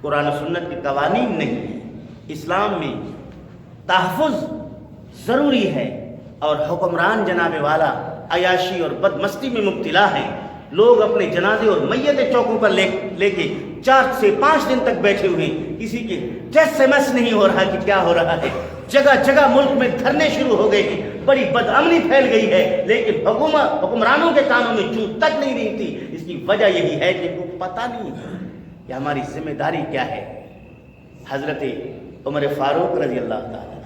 قرآن و سنت کے قوانین نہیں ہیں۔ اسلام میں تحفظ ضروری ہے، اور حکمران جناب والا عیاشی اور بدمستی میں مبتلا ہیں۔ لوگ اپنے جنازے اور میتیں چوکوں پر لے کے 4 سے 5 دن تک بیٹھے ہوئے ہیں، کسی کے ٹیسٹ سے مس نہیں ہو رہا کہ کیا ہو رہا ہے۔ جگہ جگہ ملک میں دھرنے شروع ہو گئے ہیں، بڑی بدامنی پھیل گئی ہے، لیکن حکمرانوں کے کانوں میں چوں تک نہیں رہتی۔ اس کی وجہ یہی ہے کہ ان کو پتہ نہیں کہ ہماری ذمہ داری کیا ہے۔ حضرت عمر فاروق رضی اللہ تعالیٰ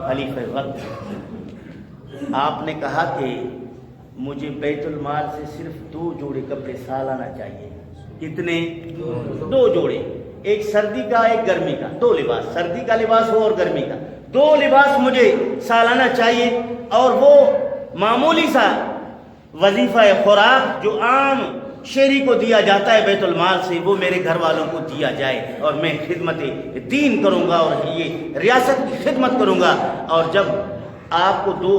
خلیفہ وقت، آپ نے کہا کہ مجھے بیت المال سے صرف 2 جوڑے کپڑے سالانہ چاہیے۔ کتنے؟ 2 جوڑے، ایک سردی کا ایک گرمی کا، 2 لباس، سردی کا لباس ہو اور گرمی کا، 2 لباس مجھے سالانہ چاہیے۔ اور وہ معمولی سا وظیفہ خوراک جو عام شہری کو دیا جاتا ہے بیت المال سے، وہ میرے گھر والوں کو دیا جائے، اور میں خدمت دین کروں گا اور یہ ریاست کی خدمت کروں گا۔ اور جب آپ کو 2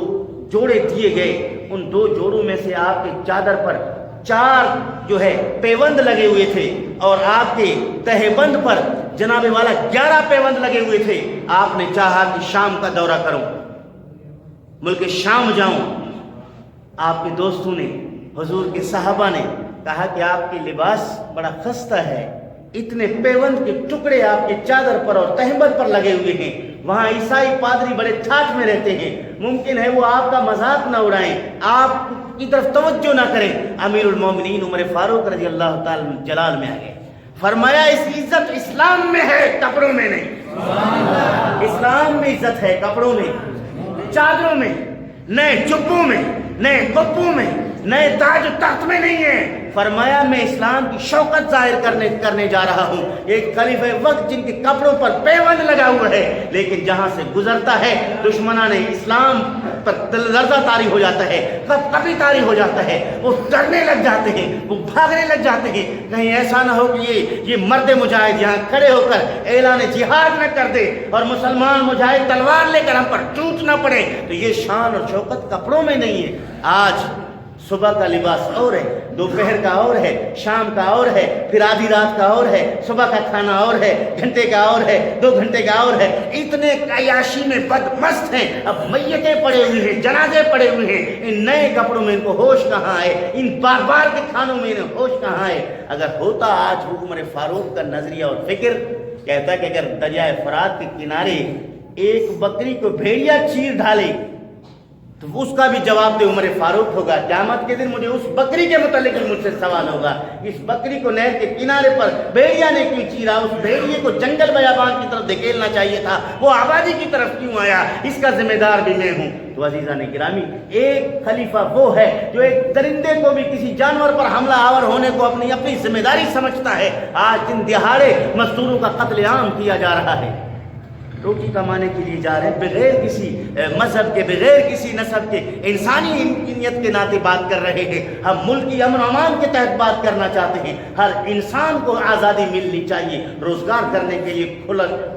جوڑے دیے گئے، ان 2 جوڑوں میں سے آپ کے چادر پر 4 جو ہے پیوند لگے ہوئے تھے، اور آپ کے تہہ بند پر جناب والا 11 پیوند لگے ہوئے تھے۔ آپ نے چاہا کہ شام کا دورہ کروں، ملک شام جاؤں۔ آپ کے دوستوں نے، حضور کے صحابہ نے کہا کہ آپ کے لباس بڑا خستہ ہے، اتنے پیوند کے ٹکڑے آپ کے چادر پر اور تہبند پر لگے ہوئے ہیں، وہاں عیسائی پادری بڑے ٹھاٹھ میں رہتے ہیں، ممکن ہے وہ آپ کا مذاق نہ اڑائیں، آپ کی طرف توجہ نہ کریں۔ امیر المومنین عمر فاروق رضی اللہ تعالی جلال میں آگئے، فرمایا اس کی عزت اسلام میں ہے، کپڑوں میں نہیں۔ اسلام میں عزت ہے، کپڑوں میں، چادروں میں، نئے چپوں میں، نئے کپوں میں، نئے تاج و تخت میں نہیں ہے۔ فرمایا میں اسلام کی شوکت ظاہر کرنے جا رہا ہوں۔ ایک خلیفہ وقت جن کے کپڑوں پر پیوند لگا ہوا ہے، لیکن جہاں سے گزرتا ہے دشمنان اسلام پر لرزہ طاری ہو جاتا ہے، کبھی طاری ہو جاتا ہے، وہ ڈرنے لگ جاتے ہیں، وہ بھاگنے لگ جاتے ہیں، کہیں ایسا نہ ہو کہ یہ مرد مجاہد یہاں کھڑے ہو کر اعلان جہاد نہ کر دے اور مسلمان مجاہد تلوار لے کر ہم پر ٹوٹ نہ پڑے۔ تو یہ شان اور شوکت کپڑوں میں نہیں ہے۔ آج صبح کا لباس اور ہے، دوپہر کا اور ہے، شام کا اور ہے، پھر آدھی رات کا اور ہے، صبح کا کھانا اور ہے، گھنٹے کا اور ہے، 2 گھنٹے کا اور ہے۔ اتنے عیاشی میں بدمست ہیں، اب میتیں پڑے ہوئے ہیں، جنازے پڑے ہوئے ہیں، ان نئے کپڑوں میں ان کو ہوش کہاں ہے، ان بار بار کے کھانوں میں انہیں ہوش کہاں ہے۔ اگر ہوتا آج عمر فاروق کا نظریہ اور فکر، کہتا کہ اگر دریائے فرات کے کنارے ایک بکری کو بھیڑیا چیر ڈالے تو اس کا بھی جواب دے عمر فاروق ہوگا۔ قیامت کے دن مجھے اس بکری کے متعلق بھی مجھ سے سوال ہوگا، اس بکری کو نہر کے کنارے پر بھیڑیا نے کیوں چیرا، اس بھیڑیے کو جنگل بیابان کی طرف دھکیلنا چاہیے تھا، وہ آبادی کی طرف کیوں آیا، اس کا ذمہ دار بھی میں ہوں۔ تو عزیزان گرامی، ایک خلیفہ وہ ہے جو ایک درندے کو بھی کسی جانور پر حملہ آور ہونے کو اپنی ذمہ داری سمجھتا ہے۔ آج دن دہاڑے مزدوروں کا قتل عام کیا جا رہا ہے، روٹی کمانے کے لیے جا رہے ہیں، بغیر کسی مذہب کے، بغیر کسی نسب کے، انسانی انسانیت کے ناطے بات کر رہے ہیں۔ ہم ملکی امن و امان کے تحت بات کرنا چاہتے ہیں۔ ہر انسان کو آزادی ملنی چاہیے، روزگار کرنے کے لیے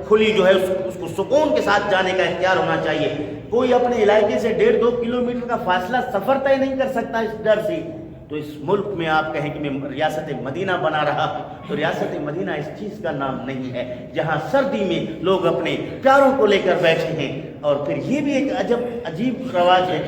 کھلی جو ہے اس کو سکون کے ساتھ جانے کا اختیار ہونا چاہیے۔ کوئی اپنے علاقے سے 1.5-2 کلومیٹر کا فاصلہ سفر طے نہیں کر سکتا اس ڈر سے۔ تو اس ملک میں آپ کہیں کہ میں ریاست مدینہ بنا رہا ہوں، تو ریاست مدینہ اس چیز کا نام نہیں ہے جہاں سردی میں لوگ اپنے پیاروں کو لے کر بیٹھے ہیں۔ اور پھر یہ بھی ایک عجیب رواج ہے،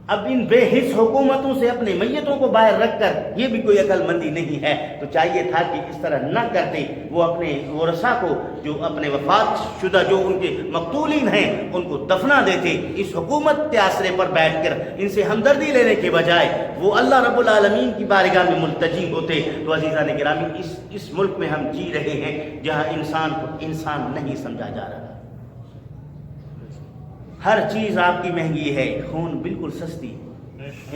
اب ان بے حس حکومتوں سے اپنے میتوں کو باہر رکھ کر، یہ بھی کوئی عقل مندی نہیں ہے۔ تو چاہیے تھا کہ اس طرح نہ کرتے، وہ اپنے ورثاء کو جو اپنے وفات شدہ جو ان کے مقتولین ہیں ان کو دفنا دیتے، اس حکومت کے آسرے پر بیٹھ کر ان سے ہمدردی لینے کے بجائے وہ اللہ رب العالمین کی بارگاہ میں ملتجی ہوتے۔ تو عزیزان گرامی، اس ملک میں ہم جی رہے ہیں جہاں انسان کو انسان نہیں سمجھا جا رہا، ہر چیز آپ کی مہنگی ہے، خون بالکل سستی،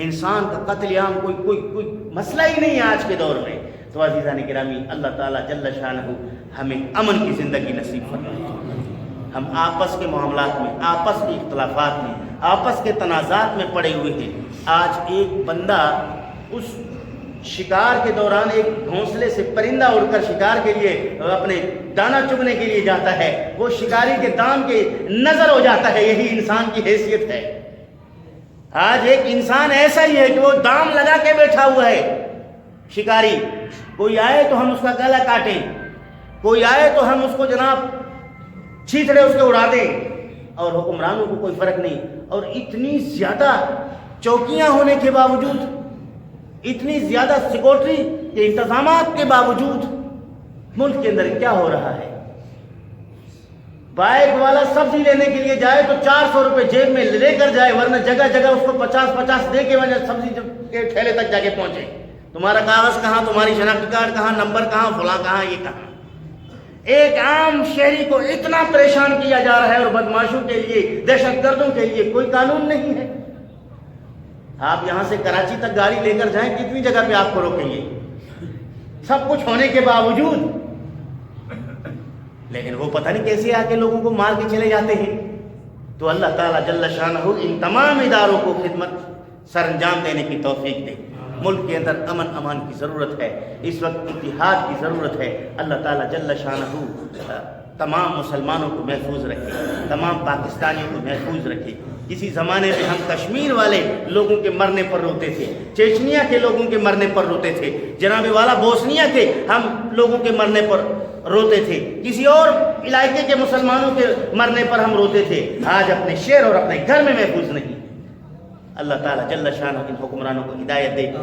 انسان کا قتل عام کوئی مسئلہ ہی نہیں ہے آج کے دور میں۔ تو عزیزان گرامی، اللہ تعالیٰ جل شانہ ہمیں امن کی زندگی نصیب فرمائے۔ ہم آپس کے معاملات میں، آپس کے اختلافات میں، آپس کے تنازعات میں پڑے ہوئے ہیں۔ آج ایک بندہ اس شکار کے دوران ایک گھونسلے سے پرندہ اڑ کر شکار کے لیے اپنے دانہ چگنے کے لیے جاتا ہے، وہ شکاری کے دام کے نظر ہو جاتا ہے۔ یہی انسان کی حیثیت ہے۔ آج ایک انسان ایسا ہی ہے کہ وہ دام لگا کے بیٹھا ہوا ہے، شکاری، کوئی آئے تو ہم اس کا گلا کاٹیں، کوئی آئے تو ہم اس کو جناب چھیتڑے اس کے اڑا دیں، اور حکمرانوں کو کوئی فرق نہیں۔ اور اتنی زیادہ چوکیاں ہونے کے باوجود، اتنی زیادہ سیکورٹی کے انتظامات کے باوجود ملک کے اندر کیا ہو رہا ہے؟ بائک والا سبزی لینے کے لیے جائے تو 400 روپے جیب میں لے کر جائے، ورنہ جگہ جگہ اس کو 50 دے کے وجہ سبزی کے ٹھیلے تک جا کے پہنچے۔ تمہارا کاغذ کہاں، تمہاری شناخت کارڈ کہاں، نمبر کہاں، فلاں کہاں، یہ کہاں؟ ایک عام شہری کو اتنا پریشان کیا جا رہا ہے، اور بدماشوں کے لیے، دہشت گردوں کے لیے کوئی قانون نہیں ہے۔ آپ یہاں سے کراچی تک گاڑی لے کر جائیں، کتنی جگہ پہ آپ کو روکیں گے؟ سب کچھ ہونے کے باوجود، لیکن وہ پتہ نہیں کیسے آ کے لوگوں کو مار کے چلے جاتے ہیں۔ تو اللہ تعالیٰ جل شانہ ان تمام اداروں کو خدمت سر انجام دینے کی توفیق دے۔ ملک کے اندر امن امان کی ضرورت ہے، اس وقت اتحاد کی ضرورت ہے۔ اللہ تعالیٰ جل شانہ تمام مسلمانوں کو محفوظ رکھے، تمام پاکستانیوں کو محفوظ رکھے۔ کسی زمانے میں ہم کشمیر والے لوگوں کے مرنے پر روتے تھے، چیچنیا کے لوگوں کے مرنے پر روتے تھے، جناب والا بوسنیا کے ہم لوگوں کے مرنے پر روتے تھے، کسی اور علاقے کے مسلمانوں کے مرنے پر ہم روتے تھے۔ آج اپنے شہر اور اپنے گھر میں محفوظ نہیں۔ اللہ تعالیٰ جل شانہ ان حکمرانوں کو ہدایت دے۔